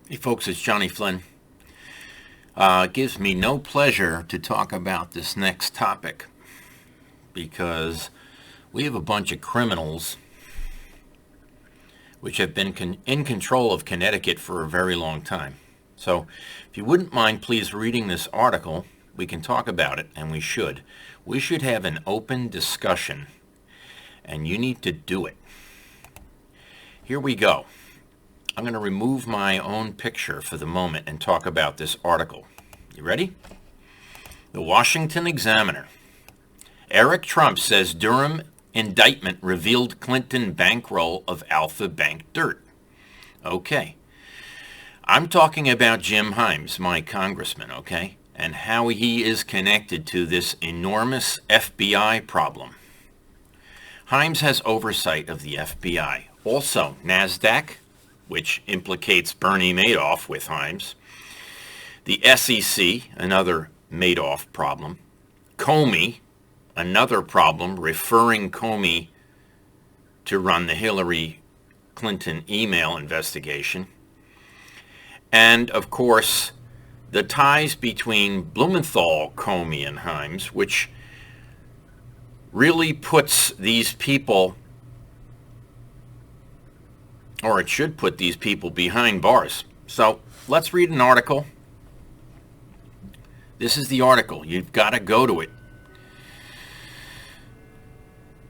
Hey folks, it's Johnny Flynn. It gives me no pleasure to talk about this next topic because we have a bunch of criminals which have been in control of Connecticut for a very long time. So if you wouldn't mind please reading this article, we can talk about it, and we should. We should have an open discussion, and you need to do it. Here we go. I'm going to remove my own picture for the moment and talk about this article. You ready? The Washington Examiner. Eric Trump says Durham indictment revealed Clinton bankroll of Alpha Bank dirt. Okay. I'm talking about Jim Himes, my congressman, okay? And how he is connected to this enormous FBI problem. Himes has oversight of the FBI. Also, NASDAQ, which implicates Bernie Madoff with Himes. The SEC, another Madoff problem. Comey, another problem, referring Comey to run the Hillary Clinton email investigation. And, of course, the ties between Blumenthal, Comey, and Himes, which really puts these people, or it should put these people behind bars. So let's read an article. This is the article. You've got to go to it.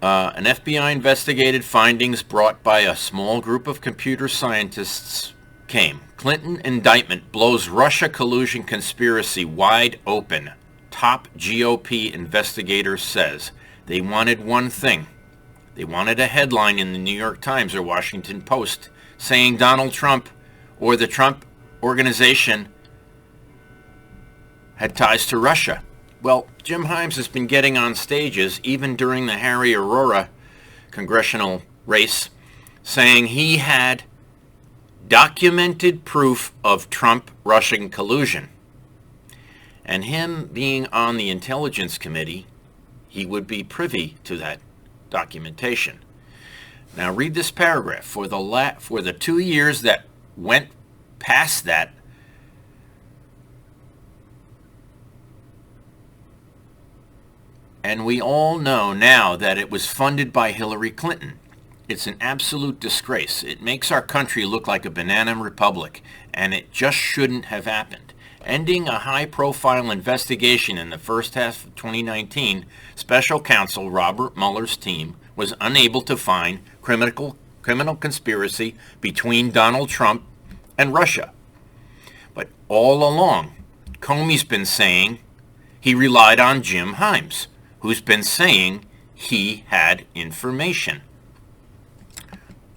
An FBI investigated findings brought by a small group of computer scientists came. Clinton indictment blows Russia collusion conspiracy wide open. Top GOP investigator says they wanted one thing. They wanted a headline in the New York Times or Washington Post saying Donald Trump or the Trump organization had ties to Russia. Well, Jim Himes has been getting on stages, even during the Harry Aurora congressional race, saying he had documented proof of Trump-Russian collusion. And him being on the Intelligence Committee, he would be privy to that documentation. Now read this paragraph. For the 2 years that went past that, and we all know now that it was funded by Hillary Clinton. It's an absolute disgrace. It makes our country look like a banana republic, and it just shouldn't have happened. Ending a high-profile investigation in the first half of 2019, Special Counsel Robert Mueller's team was unable to find criminal conspiracy between Donald Trump and Russia. But all along, Comey's been saying he relied on Jim Himes, who's been saying he had information.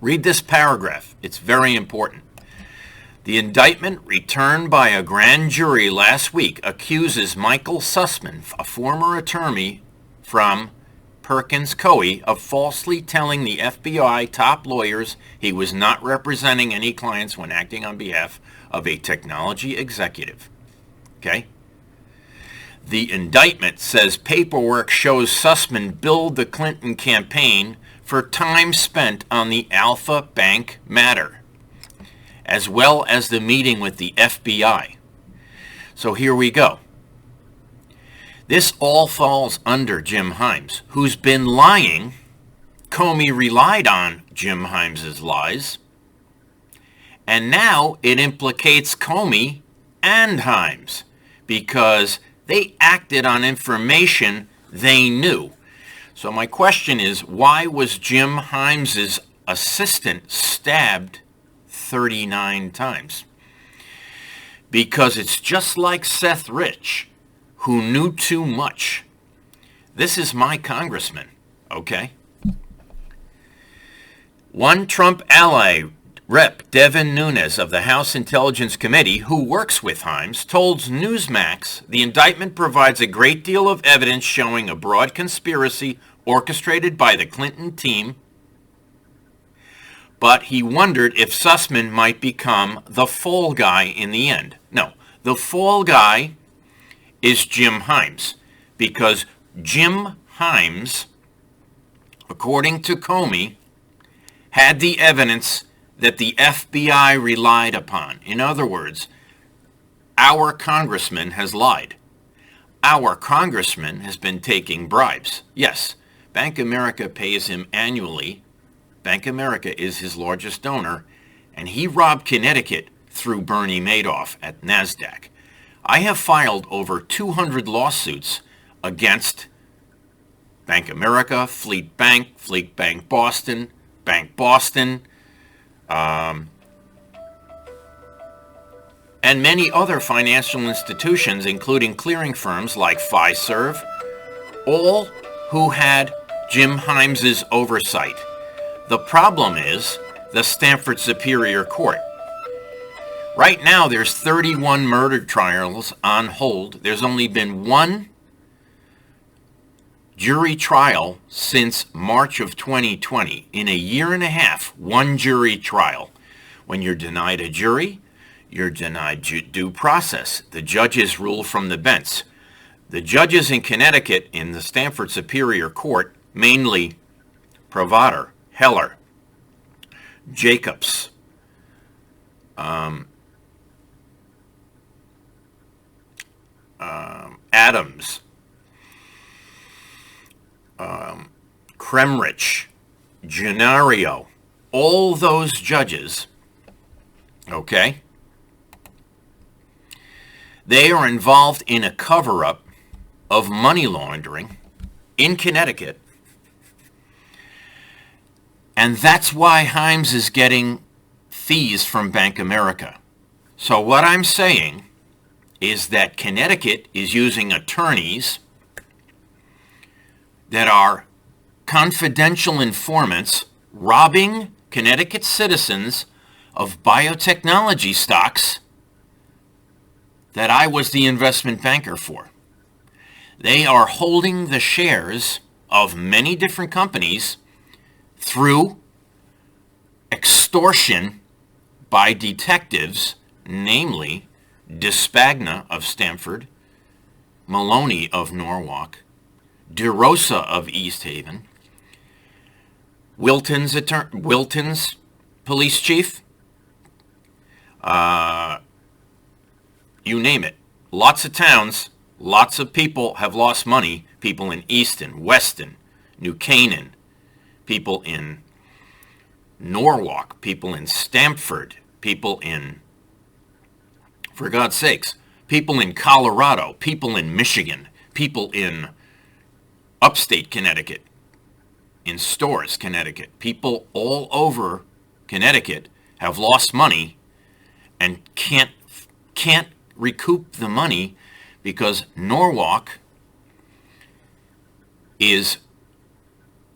Read this paragraph. It's very important. The indictment returned by a grand jury last week accuses Michael Sussman, a former attorney from Perkins Coie, of falsely telling the FBI top lawyers he was not representing any clients when acting on behalf of a technology executive. Okay? The indictment says paperwork shows Sussman billed the Clinton campaign for time spent on the Alpha Bank matter, as well as the meeting with the FBI. So here we go. This all falls under Jim Himes, who's been lying. Comey relied on Jim Himes' lies. And now it implicates Comey and Himes because they acted on information they knew. So my question is, why was Jim Himes' assistant stabbed 39 times? Because it's just like Seth Rich, who knew too much. This is my congressman, okay? One Trump ally, Rep. Devin Nunes of the House Intelligence Committee, who works with Himes, told Newsmax the indictment provides a great deal of evidence showing a broad conspiracy orchestrated by the Clinton team, but he wondered if Sussman might become the fall guy in the end. No, the fall guy is Jim Himes, because Jim Himes, according to Comey, had the evidence that the FBI relied upon. In other words, our congressman has lied. Our congressman has been taking bribes. Yes, Bank of America pays him annually. Bank of America is his largest donor, and he robbed Connecticut through Bernie Madoff at NASDAQ. I have filed over 200 lawsuits against Bank of America, Fleet Bank Boston, Bank Boston, and many other financial institutions, including clearing firms like Fiserv, all who had Jim Himes' oversight. The problem is the Stamford Superior Court. Right now, there's 31 murder trials on hold. There's only been one jury trial since March of 2020. In a year and a half, one jury trial. When you're denied a jury, you're denied due process. The judges rule from the bench. The judges in Connecticut in the Stamford Superior Court, mainly Provader, Heller, Jacobs, Adams, Kremrich, Gennaro, all those judges, okay, they are involved in a cover-up of money laundering in Connecticut. And that's why Himes is getting fees from Bank of America. So what I'm saying is that Connecticut is using attorneys that are confidential informants robbing Connecticut citizens of biotechnology stocks that I was the investment banker for. They are holding the shares of many different companies through extortion by detectives, namely DeSpagna of Stamford, Maloney of Norwalk, DeRosa of East Haven, Wilton's police chief, you name it. Lots of towns, lots of people have lost money. People in Easton, Weston, New Canaan, people in Norwalk, people in Stamford, people in, for God's sakes, people in Colorado, people in Michigan, people in upstate Connecticut, in Storrs, Connecticut. People all over Connecticut have lost money and can't recoup the money because Norwalk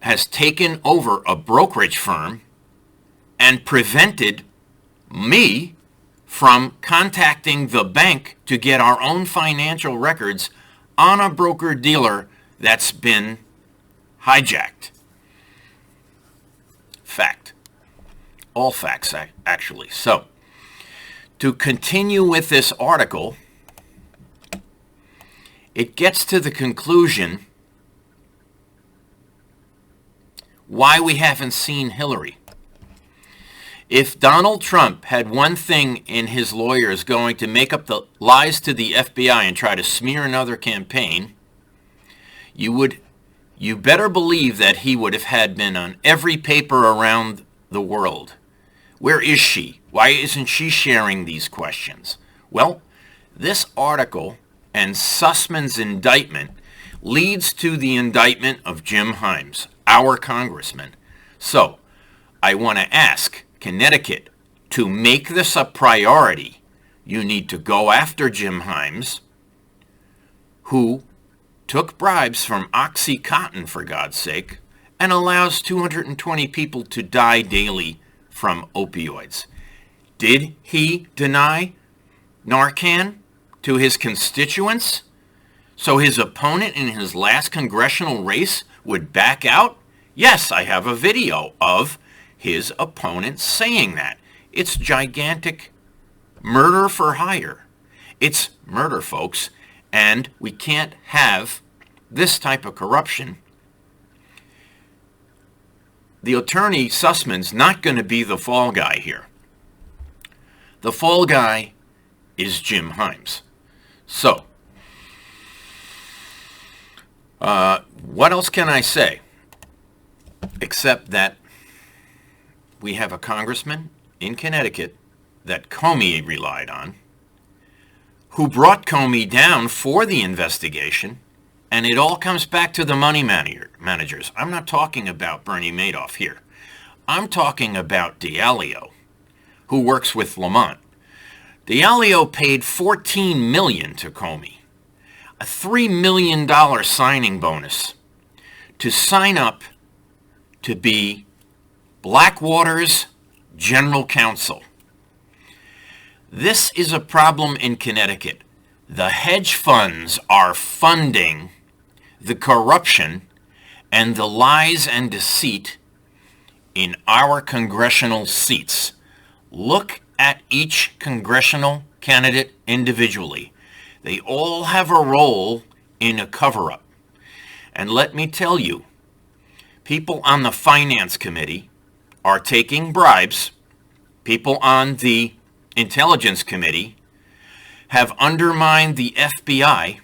has taken over a brokerage firm and prevented me from contacting the bank to get our own financial records on a broker-dealer that's been hijacked. Fact. All facts, actually. So, to continue with this article, it gets to the conclusion why we haven't seen Hilary. If Donald Trump had one thing in his lawyers going to make up the lies to the FBI and try to smear another campaign, you better believe that he would have had been on every paper around the world. Where is she? Why isn't she sharing these questions? Well, this article and Sussman's indictment leads to the indictment of Jim Himes, our congressman. So, I want to ask Connecticut to make this a priority. You need to go after Jim Himes, who took bribes from OxyContin, for God's sake, and allows 220 people to die daily from opioids. Did he deny Narcan to his constituents so his opponent in his last congressional race would back out? Yes, I have a video of his opponent saying that. It's gigantic murder for hire. It's murder, folks, and we can't have this type of corruption. the attorney Sussman's not going to be the fall guy here. The fall guy is Jim Himes. So, what else can I say? Except that we have a congressman in Connecticut that Comey relied on, who brought Comey down for the investigation, and it all comes back to the money managers. I'm not talking about Bernie Madoff here. I'm talking about Diallo, who works with Lamont. Diallo paid $14 million to Comey, a $3 million signing bonus, to sign up to be Blackwater's general counsel. This is a problem in Connecticut. The hedge funds are funding the corruption and the lies and deceit in our congressional seats. Look at each congressional candidate individually. They all have a role in a cover-up. And let me tell you, people on the Finance Committee are taking bribes. People on the Intelligence Committee have undermined the FBI.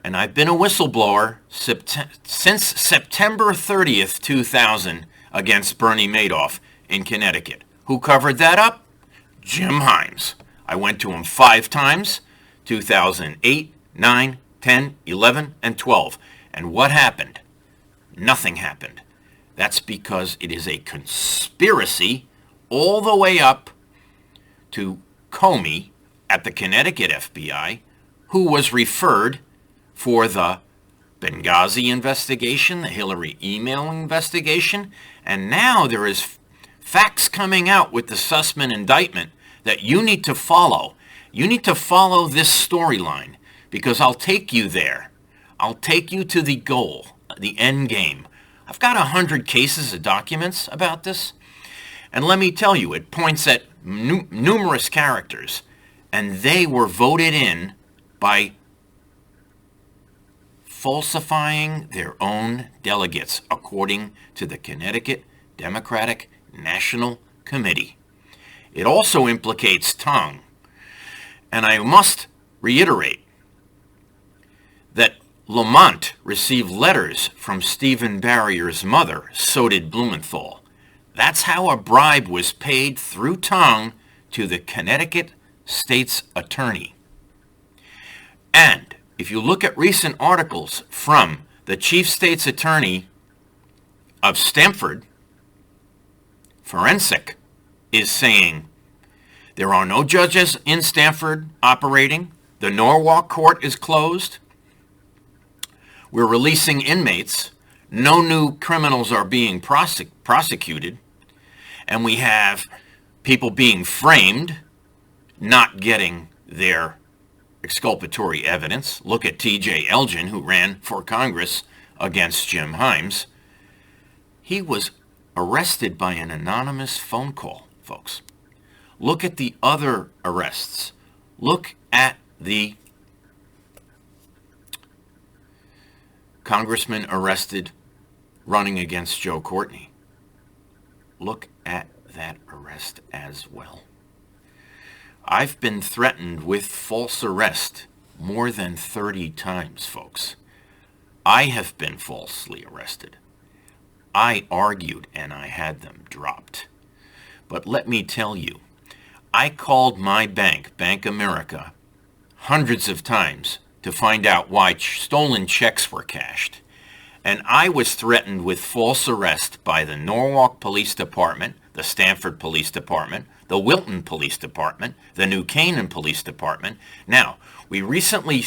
And I've been a whistleblower since September 30th, 2000 against Bernie Madoff in Connecticut. Who covered that up? Jim Himes. I went to him 5 times, 2008, 9, 10, 11, and 12. And what happened? Nothing happened. That's because it is a conspiracy all the way up to Comey at the Connecticut FBI, who was referred for the Benghazi investigation, the Hilary email investigation, and now there is facts coming out with the Sussman indictment that you need to follow. You need to follow this storyline, because I'll take you there. I'll take you to the goal, the end game. I've got 100 cases of documents about this, and let me tell you, it points at numerous characters, and they were voted in by falsifying their own delegates, according to the Connecticut Democratic National Committee. It also implicates Tong, and I must reiterate that Lamont received letters from Stephen Barrier's mother, so did Blumenthal. That's how a bribe was paid through Tong to the Connecticut State's Attorney. And if you look at recent articles from the Chief State's Attorney of Stamford, Forensic is saying there are no judges in Stamford operating. The Norwalk court is closed. We're releasing inmates. No new criminals are being prosecuted. And we have people being framed, not getting their exculpatory evidence. Look at T.J. Elgin, who ran for Congress against Jim Himes. He was arrested by an anonymous phone call, folks. Look at the other arrests. Look at the congressman arrested running against Joe Courtney. Look at that arrest as well. I've been threatened with false arrest more than 30 times, folks. I have been falsely arrested. I argued and I had them dropped. But let me tell you, I called my bank, Bank America, hundreds of times to find out why stolen checks were cashed. And I was threatened with false arrest by the Norwalk Police Department, the Stamford Police Department, the Wilton Police Department, the New Canaan Police Department. Now, we recently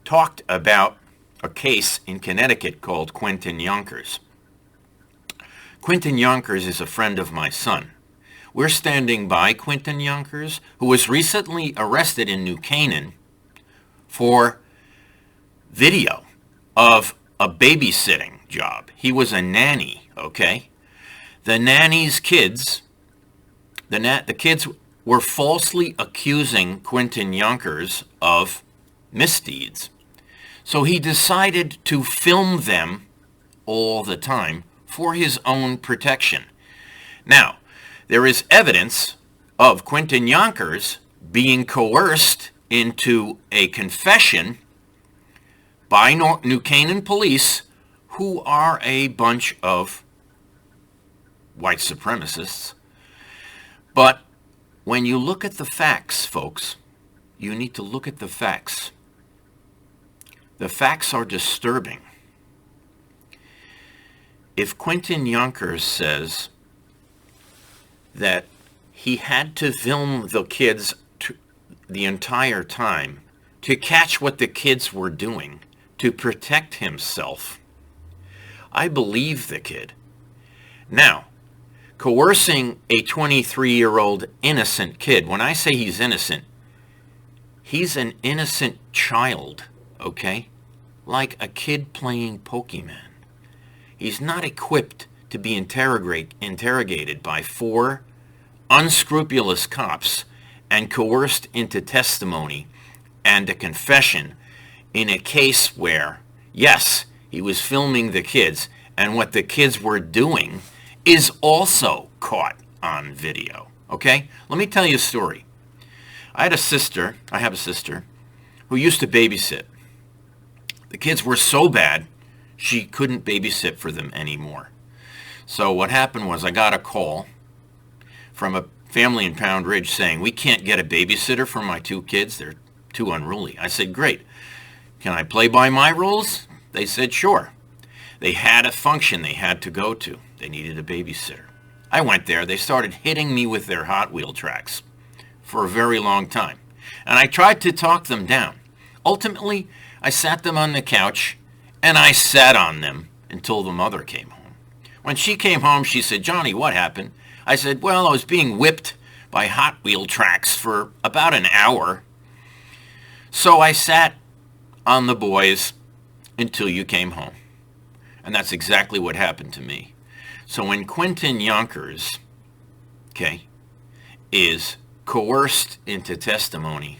talked about a case in Connecticut called Quentin Yonkers. Quentin Yonkers is a friend of my son. We're standing by Quentin Yonkers, who was recently arrested in New Canaan for video of a babysitting job. He was a nanny, okay? The nanny's kids, the kids were falsely accusing Quentin Yonkers of misdeeds. So he decided to film them all the time for his own protection. Now, there is evidence of Quentin Yonkers being coerced into a confession by New Canaan police, who are a bunch of white supremacists. But when you look at the facts, folks, you need to look at the facts. The facts are disturbing. If Quentin Yonkers says that he had to film the kids the entire time to catch what the kids were doing, to protect himself, I believe the kid. Now, coercing a 23-year-old innocent kid, when I say he's innocent, he's an innocent child, okay? Like a kid playing Pokemon. He's not equipped to be interrogated by 4 unscrupulous cops and coerced into testimony and a confession in a case where, yes, he was filming the kids, and what the kids were doing is also caught on video, okay? Let me tell you a story. I have a sister, who used to babysit. The kids were so bad, she couldn't babysit for them anymore. So what happened was I got a call from a family in Pound Ridge saying, we can't get a babysitter for my 2 kids. They're too unruly. I said, great. Can I play by my rules? They said, sure. They had a function they had to go to. They needed a babysitter. I went there. They started hitting me with their Hot Wheel tracks for a very long time. And I tried to talk them down. Ultimately, I sat them on the couch and I sat on them until the mother came home. When she came home, she said, Johnny, what happened? I said, well, I was being whipped by Hot Wheel tracks for about an hour. So I sat on the boys until you came home. And that's exactly what happened to me. So when Quentin Yonkers, okay, is coerced into testimony,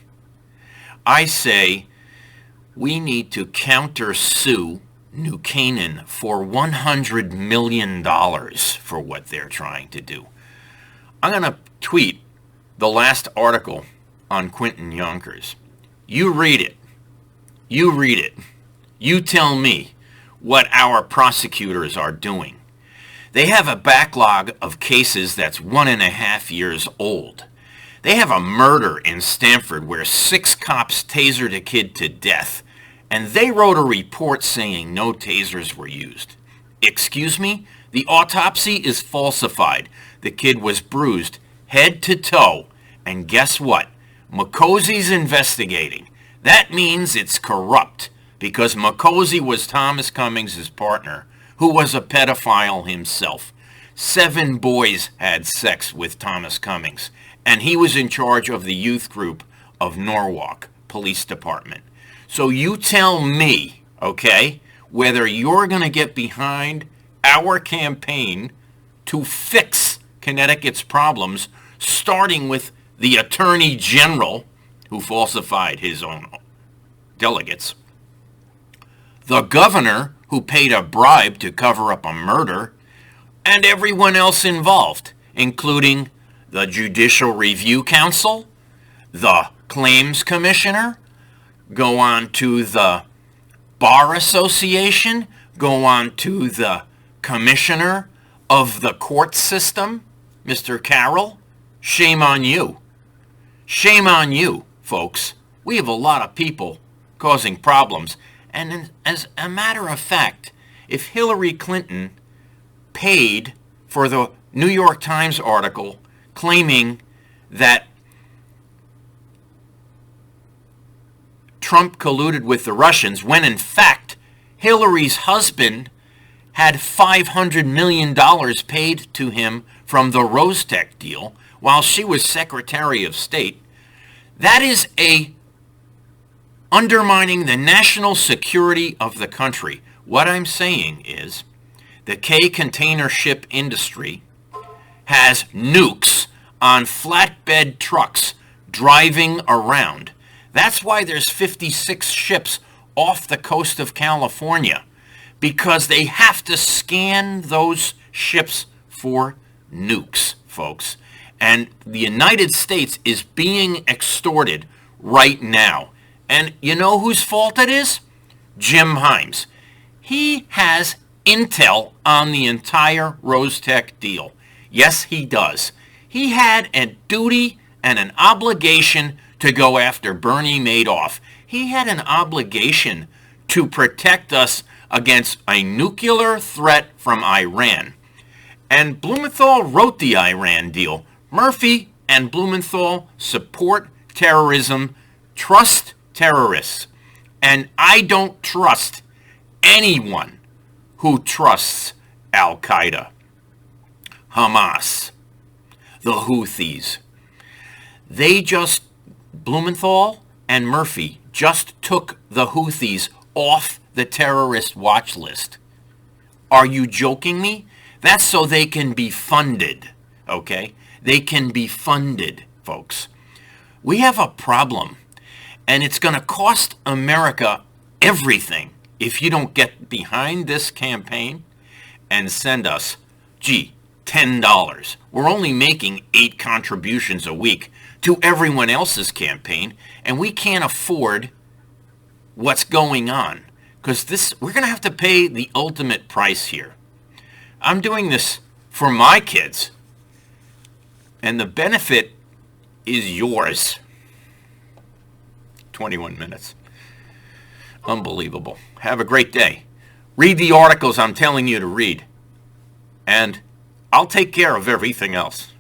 I say we need to countersue New Canaan for $100 million for what they're trying to do. I'm going to tweet the last article on Quentin Yonkers. You read it. You read it. You tell me what our prosecutors are doing. They have a backlog of cases that's 1.5 years old. They have a murder in Stanford where 6 cops tasered a kid to death, and they wrote a report saying no tasers were used. Excuse me? The autopsy is falsified. The kid was bruised head to toe, and guess what? McCosey's investigating. That means it's corrupt, because McCosey was Thomas Cummings' partner, who was a pedophile himself. 7 boys had sex with Thomas Cummings, and he was in charge of the youth group of Norwalk Police Department. So you tell me, okay, whether you're going to get behind our campaign to fix Connecticut's problems, starting with the Attorney General, who falsified his own delegates, the governor, who paid a bribe to cover up a murder, and everyone else involved, including the Judicial Review Council, the Claims Commissioner, go on to the Bar Association, go on to the Commissioner of the Court System, Mr. Carroll. Shame on you. Shame on you, folks. We have a lot of people causing problems. And as a matter of fact, if Hillary Clinton paid for the New York Times article claiming that Trump colluded with the Russians, when in fact Hillary's husband had $500 million paid to him from the Rostec deal while she was Secretary of State, that is undermining the national security of the country. What I'm saying is the K container ship industry has nukes on flatbed trucks driving around. That's why there's 56 ships off the coast of California, because they have to scan those ships for nukes, folks. And the United States is being extorted right now. And you know whose fault it is? Jim Himes. He has intel on the entire Rostec deal. Yes, he does. He had a duty and an obligation to go after Bernie Madoff. He had an obligation to protect us against a nuclear threat from Iran. And Blumenthal wrote the Iran deal. Murphy and Blumenthal support terrorism, trust terrorists. And I don't trust anyone who trusts Al-Qaeda, Hamas, the Houthis. Blumenthal and Murphy just took the Houthis off the terrorist watch list. Are you joking me? That's so they can be funded, okay? They can be funded, folks. We have a problem, and it's going to cost America everything if you don't get behind this campaign and send us, $10. We're only making 8 contributions a week to everyone else's campaign, and we can't afford what's going on, because we're going to have to pay the ultimate price here. I'm doing this for my kids, and the benefit is yours. 21 minutes. Unbelievable. Have a great day. Read the articles I'm telling you to read, and I'll take care of everything else.